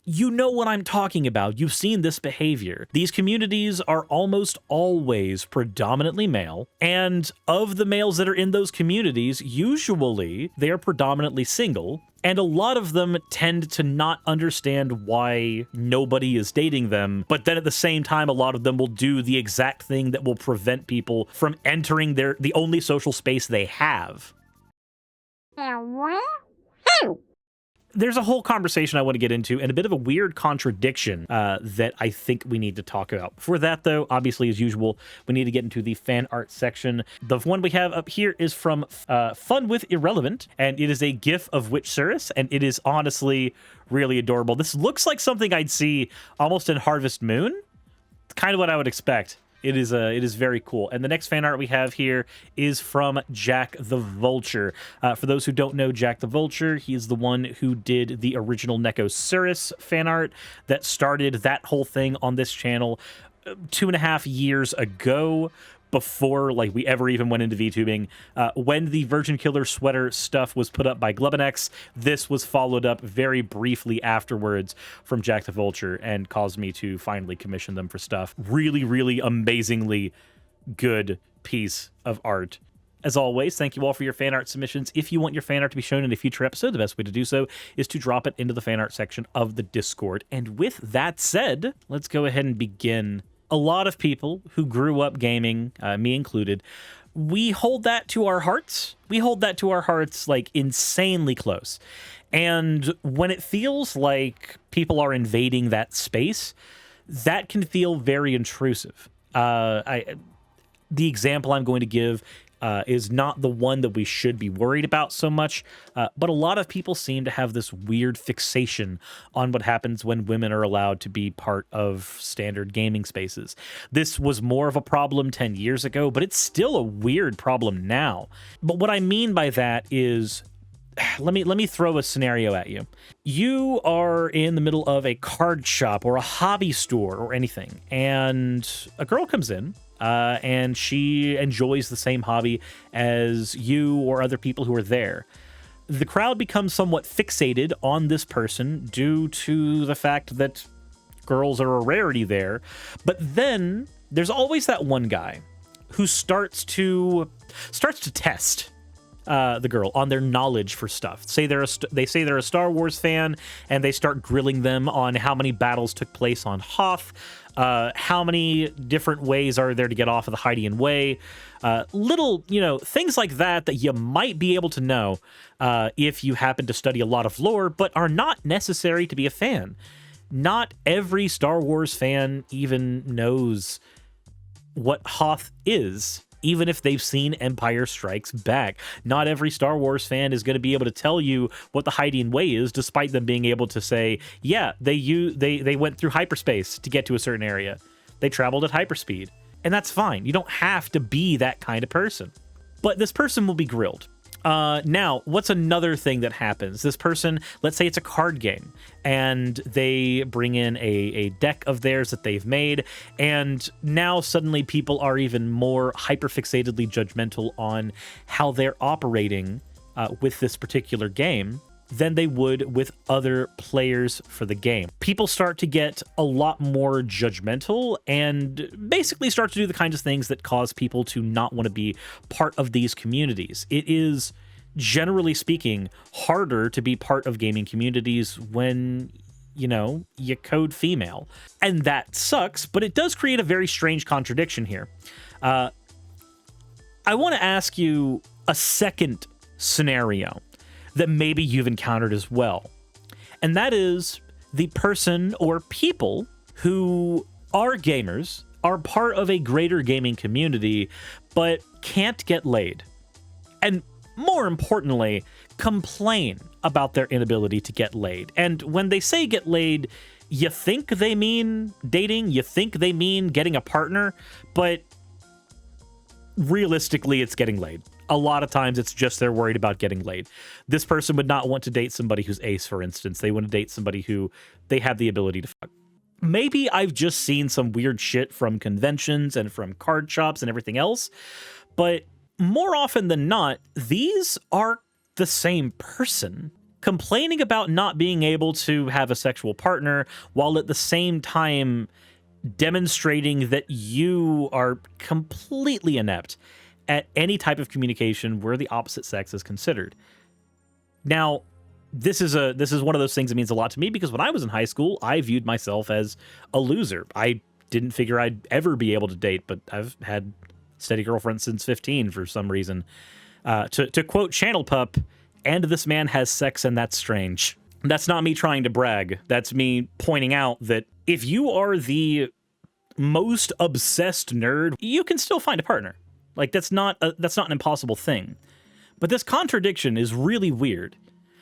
You know what I'm talking about. You've seen this behavior. These communities are almost always predominantly male, and of the males that are in those communities, usually they are predominantly single, and a lot of them tend to not understand why nobody is dating them, but then at the same time, a lot of them will do the exact thing that will prevent people from entering the only social space they have. There's a whole conversation I want to get into and a bit of a weird contradiction that I think we need to talk about. Before that, though, obviously, as usual, we need to get into the fan art section. The one we have up here is from Fun with Irrelevant, and it is a GIF of Witch Suris, and it is honestly really adorable. This looks like something I'd see almost in Harvest Moon. It's kind of what I would expect. It is very cool. And the next fan art we have here is from Jack the Vulture. For those who don't know Jack the Vulture, he's the one who did the original Neko Suris fan art that started that whole thing on this channel 2.5 years ago, before like we ever even went into VTubing. When the Virgin Killer sweater stuff was put up by Glubbinex, this was followed up very briefly afterwards from Jack the Vulture and caused me to finally commission them for stuff. Really, really amazingly good piece of art. As always, thank you all for your fan art submissions. If you want your fan art to be shown in a future episode, the best way to do so is to drop it into the fan art section of the Discord. And with that said, let's go ahead and begin. A lot of people who grew up gaming, me included, we hold that to our hearts. We hold that to our hearts like insanely close. And when it feels like people are invading that space, that can feel very intrusive. The example I'm going to give is not the one that we should be worried about so much, but a lot of people seem to have this weird fixation on what happens when women are allowed to be part of standard gaming spaces. This was more of a problem 10 years ago, but it's still a weird problem now. But what I mean by that is, let me throw a scenario at you. You are in the middle of a card shop or a hobby store or anything, and a girl comes in, and she enjoys the same hobby as you or other people who are there. The crowd becomes somewhat fixated on this person due to the fact that girls are a rarity there. But then there's always that one guy who starts to test the girl on their knowledge for stuff. They say they're a Star Wars fan, and they start grilling them on how many battles took place on Hoth, how many different ways are there to get off of the Hydian Way, little, things like that you might be able to know if you happen to study a lot of lore, but are not necessary to be a fan. Not every Star Wars fan even knows what Hoth is, even if they've seen Empire Strikes Back. Not every Star Wars fan is going to be able to tell you what the Hydian Way is, despite them being able to say, yeah, they went through hyperspace to get to a certain area. They traveled at hyperspeed. And that's fine. You don't have to be that kind of person. But this person will be grilled. Now, what's another thing that happens? This person, let's say it's a card game, and they bring in a deck of theirs that they've made, and now suddenly people are even more hyperfixatedly judgmental on how they're operating with this particular game than they would with other players for the game. People start to get a lot more judgmental and basically start to do the kinds of things that cause people to not want to be part of these communities. It is, generally speaking, harder to be part of gaming communities when, you code female. And that sucks, but it does create a very strange contradiction here. I want to ask you a second scenario that maybe you've encountered as well. And that is the person or people who are gamers, are part of a greater gaming community, but can't get laid. And more importantly, complain about their inability to get laid. And when they say get laid, you think they mean dating, you think they mean getting a partner, but realistically, it's getting laid. A lot of times it's just they're worried about getting laid. This person would not want to date somebody who's ace, for instance. They want to date somebody who they have the ability to fuck. Maybe I've just seen some weird shit from conventions and from card shops and everything else, but more often than not, these are the same person complaining about not being able to have a sexual partner while at the same time demonstrating that you are completely inept at any type of communication where the opposite sex is considered. Now, this is one of those things that means a lot to me because when I was in high school, I viewed myself as a loser. I didn't figure I'd ever be able to date, but I've had steady girlfriends since 15 for some reason. To quote Channel Pup, and this man has sex and that's strange. That's not me trying to brag. That's me pointing out that if you are the most obsessed nerd, you can still find a partner. Like, that's not an impossible thing. But this contradiction is really weird.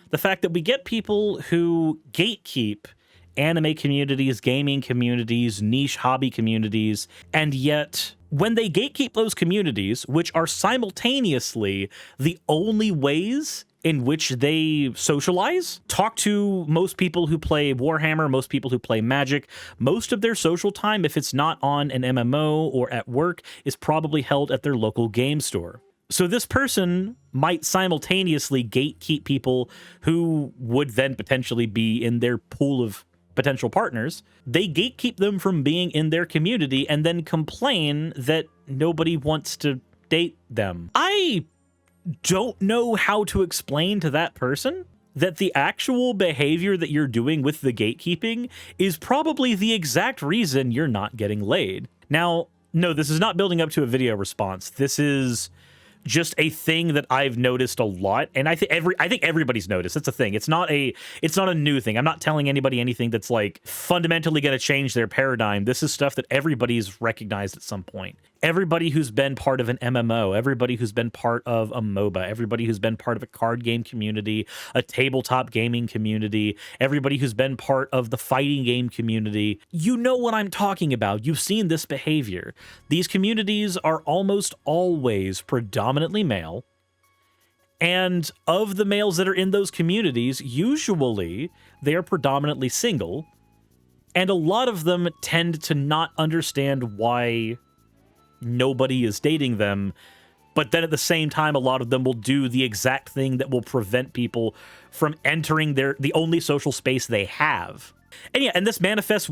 The fact that we get people who gatekeep anime communities, gaming communities, niche hobby communities, and yet when they gatekeep those communities, which are simultaneously the only ways in which they socialize, talk to most people who play Warhammer, most people who play Magic, most of their social time, if it's not on an MMO or at work, is probably held at their local game store. So this person might simultaneously gatekeep people who would then potentially be in their pool of potential partners. They gatekeep them from being in their community and then complain that nobody wants to date them. I don't know how to explain to that person that the actual behavior that you're doing with the gatekeeping is probably the exact reason you're not getting laid. Now, no, this is not building up to a video response. This is just a thing that I've noticed a lot, and I think everybody's noticed. That's the thing. It's not a new thing. I'm not telling anybody anything that's like fundamentally going to change their paradigm. This is stuff that everybody's recognized at some point. Everybody who's been part of an MMO, everybody who's been part of a MOBA, everybody who's been part of a card game community, a tabletop gaming community, everybody who's been part of the fighting game community, you know what I'm talking about. You've seen this behavior. These communities are almost always predominantly male, and of the males that are in those communities, usually they are predominantly single, and a lot of them tend to not understand why nobody is dating them, but then at the same time, a lot of them will do the exact thing that will prevent people from entering the only social space they have. And yeah, and this manifests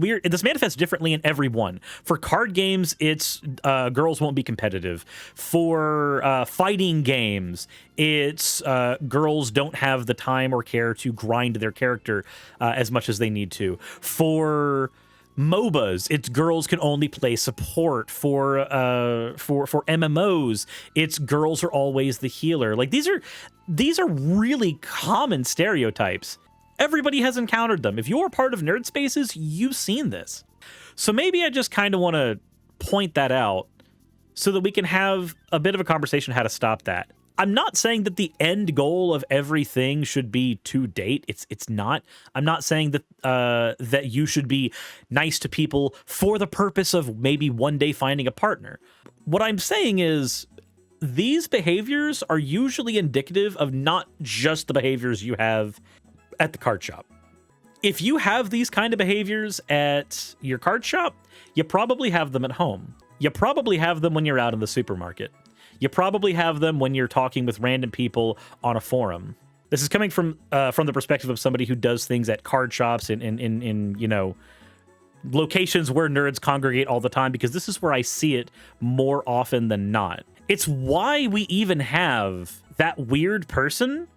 differently in every one. For card games, it's girls won't be competitive. For fighting games, it's girls don't have the time or care to grind their character as much as they need to. For MOBAs, it's girls can only play support. For MMOs, it's girls are always the healer. Like these are really common stereotypes. Everybody has encountered them. If you're part of nerd spaces, you've seen this. So maybe I just kind of want to point that out so that we can have a bit of a conversation how to stop that. I'm not saying that the end goal of everything should be to date. It's not. I'm not saying that that you should be nice to people for the purpose of maybe one day finding a partner. What I'm saying is these behaviors are usually indicative of not just the behaviors you have at the card shop. If you have these kind of behaviors at your card shop, you probably have them at home. You probably have them when you're out in the supermarket. You probably have them when you're talking with random people on a forum. This is coming from the perspective of somebody who does things at card shops in you know, locations where nerds congregate all the time, because this is where I see it more often than not. It's why we even have that weird person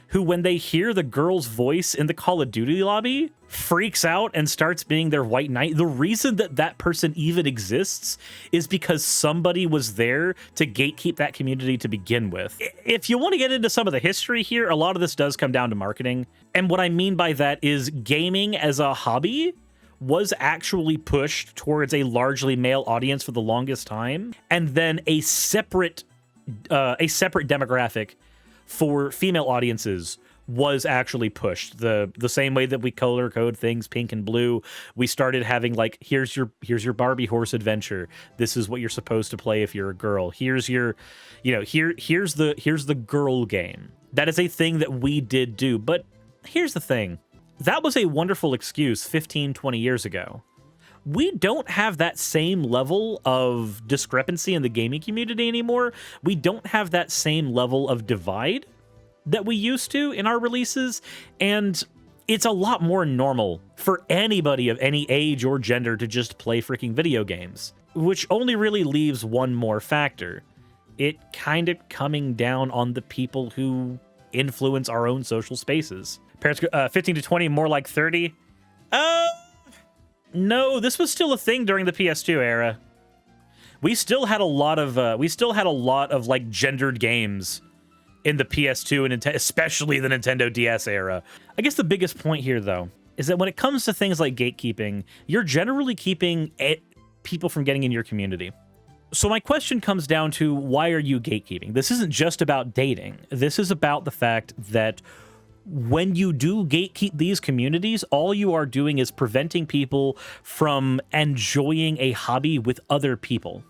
who, when they hear the girl's voice in the Call of Duty lobby, freaks out and starts being their white knight. The reason that that person even exists is because somebody was there to gatekeep that community to begin with. If you want to get into some of the history here, a lot of this does come down to marketing. And what I mean by that is gaming as a hobby was actually pushed towards a largely male audience for the longest time, and then a separate demographic for female audiences was actually pushed. The same way that we color code things pink and blue, we started having like, here's your Barbie horse adventure. This is what you're supposed to play if you're a girl. Here's your, you know, here's the girl game. That is a thing that we did do. But here's the thing. That was a wonderful excuse 15, 20 years ago. We don't have that same level of discrepancy in the gaming community anymore. We don't have that same level of divide. that we used to in our releases, and it's a lot more normal for anybody of any age or gender to just play freaking video games, which only really leaves one more factor. It kind of coming down on the people who influence our own social spaces. Parents, 15 to 20, more like 30. No, this was still a thing during the PS2 era. We still had a lot of like gendered games in the PS2 and especially the Nintendo DS era. I guess the biggest point here, though, is that when it comes to things like gatekeeping, you're generally keeping people from getting in your community. So my question comes down to, why are you gatekeeping? This isn't just about dating. This is about the fact that when you do gatekeep these communities, all you are doing is preventing people from enjoying a hobby with other people.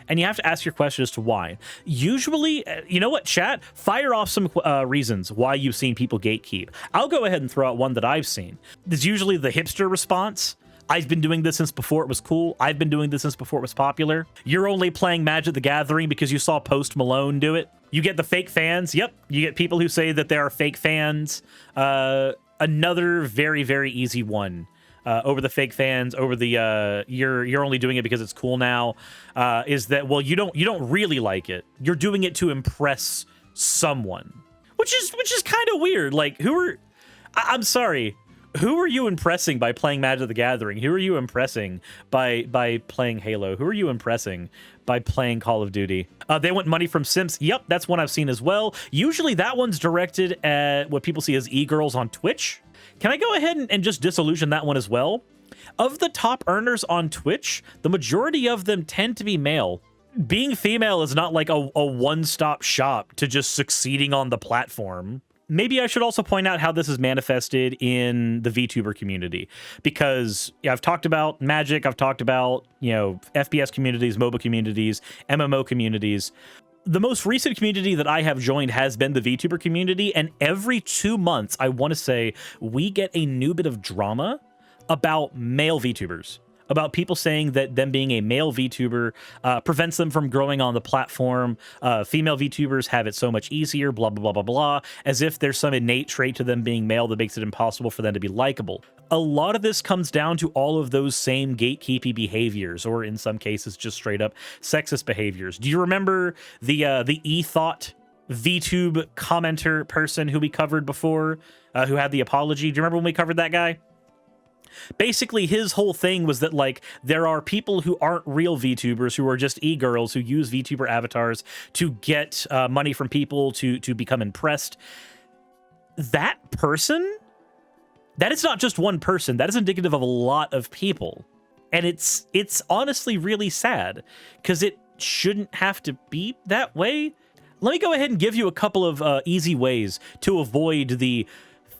And you have to ask your question as to why. Usually, you know what, chat? Fire off some reasons why you've seen people gatekeep. I'll go ahead and throw out one that I've seen. There's usually the hipster response. I've been doing this since before it was cool. I've been doing this since before it was popular. You're only playing Magic the Gathering because you saw Post Malone do it. You get the fake fans. Yep, you get people who say that there are fake fans. Another very, very easy one. Over the fake fans, over the you're only doing it because it's cool now, is that, well, you don't really like it. You're doing it to impress someone, which is kind of weird. Like, I'm sorry, who are you impressing by playing Magic the Gathering? Who are you impressing by playing Halo? Who are you impressing by playing Call of Duty? They want money from Sims. Yep, that's one I've seen as well. Usually that one's directed at what people see as e-girls on Twitch. Can I go ahead and just disillusion that one as well? Of the top earners on Twitch, the majority of them tend to be male. Being female is not like a one-stop shop to just succeeding on the platform. Maybe I should also point out how this is manifested in the VTuber community, because I've talked about Magic, I've talked about, FPS communities, MOBA communities, MMO communities. The most recent community that I have joined has been the VTuber community, and every 2 months, I want to say, we get a new bit of drama about male VTubers, about people saying that them being a male VTuber prevents them from growing on the platform. Female VTubers have it so much easier, blah, blah, blah, blah, blah, as if there's some innate trait to them being male that makes it impossible for them to be likable. A lot of this comes down to all of those same gatekeeping behaviors, or in some cases, just straight up sexist behaviors. Do you remember the e-thought VTube commenter person who we covered before, who had the apology? Do you remember when we covered that guy? Basically, his whole thing was that, like, there are people who aren't real VTubers, who are just e-girls who use VTuber avatars to get money from people to become impressed. That person? That is not just one person. That is indicative of a lot of people. And it's honestly really sad, because it shouldn't have to be that way. Let me go ahead and give you a couple of easy ways to avoid the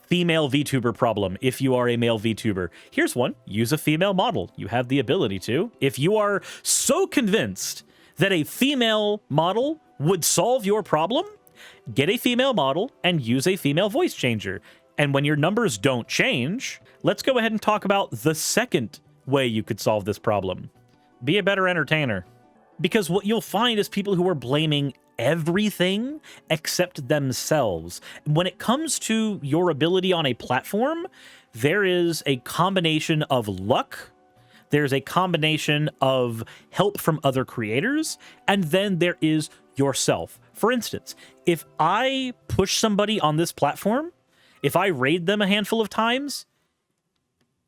female VTuber problem if you are a male VTuber. Here's one. Use a female model. You have the ability to. If you are so convinced that a female model would solve your problem, get a female model and use a female voice changer. And when your numbers don't change, let's go ahead and talk about the second way you could solve this problem. Be a better entertainer. Because what you'll find is people who are blaming everything except themselves. When it comes to your ability on a platform, there is a combination of luck, there's a combination of help from other creators, and then there is yourself. For instance, if I push somebody on this platform, if I raid them a handful of times,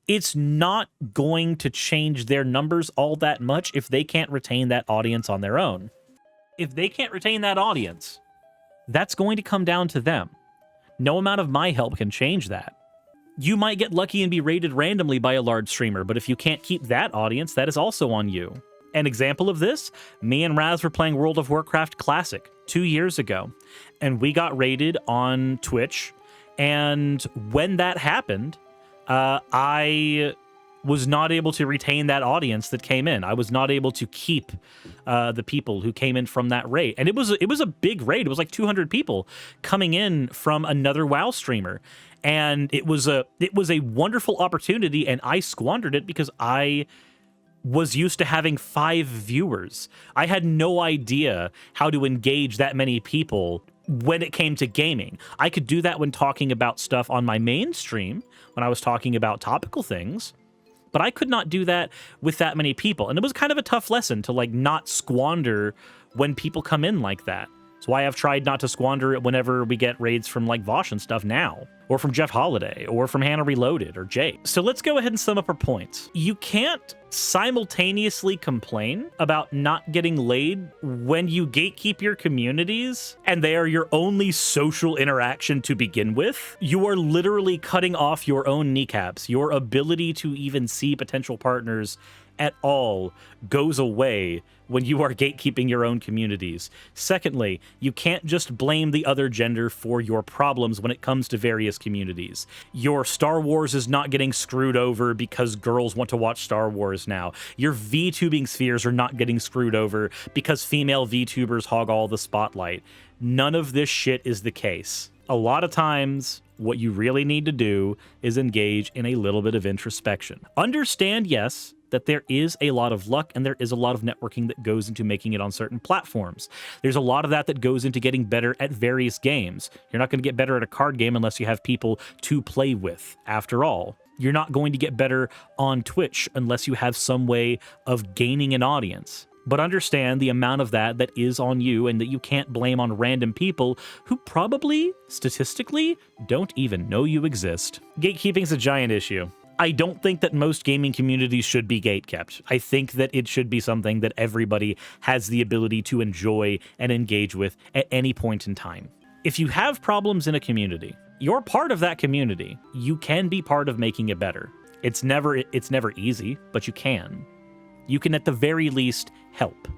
it's not going to change their numbers all that much if they can't retain that audience on their own. If they can't retain that audience, that's going to come down to them. No amount of my help can change that. You might get lucky and be rated randomly by a large streamer, but if you can't keep that audience, that is also on you. An example of this, me and Raz were playing World of Warcraft Classic 2 years ago, and we got raided on Twitch. And when that happened, I was not able to retain that audience that came in. I was not able to keep the people who came in from that raid. And it was a big raid. It was like 200 people coming in from another WoW streamer. And it was a wonderful opportunity, and I squandered it because I was used to having 5 viewers. I had no idea how to engage that many people when it came to gaming. I could do that when talking about stuff on my mainstream, when I was talking about topical things, but I could not do that with that many people. And it was kind of a tough lesson to like not squander when people come in like that. That's why I've tried not to squander it whenever we get raids from like Vosh and stuff now, or from Jeff Holiday, or from Hannah Reloaded, or Jake. So let's go ahead and sum up our points. You can't simultaneously complain about not getting laid when you gatekeep your communities and they are your only social interaction to begin with. You are literally cutting off your own kneecaps. Your ability to even see potential partners at all goes away when you are gatekeeping your own communities. Secondly, you can't just blame the other gender for your problems when it comes to various communities. Your Star Wars is not getting screwed over because girls want to watch Star Wars now. Your VTubing spheres are not getting screwed over because female VTubers hog all the spotlight. None of this shit is the case. A lot of times, what you really need to do is engage in a little bit of introspection. Understand, yes, that there is a lot of luck and there is a lot of networking that goes into making it on certain platforms. There's a lot of that goes into getting better at various games. You're not going to get better at a card game unless you have people to play with, after all. You're not going to get better on Twitch unless you have some way of gaining an audience. But understand the amount of that is on you and that you can't blame on random people who probably, statistically, don't even know you exist. Gatekeeping is a giant issue. I don't think that most gaming communities should be gatekept. I think that it should be something that everybody has the ability to enjoy and engage with at any point in time. If you have problems in a community, you're part of that community. You can be part of making it better. It's never easy, but you can. You can at the very least help.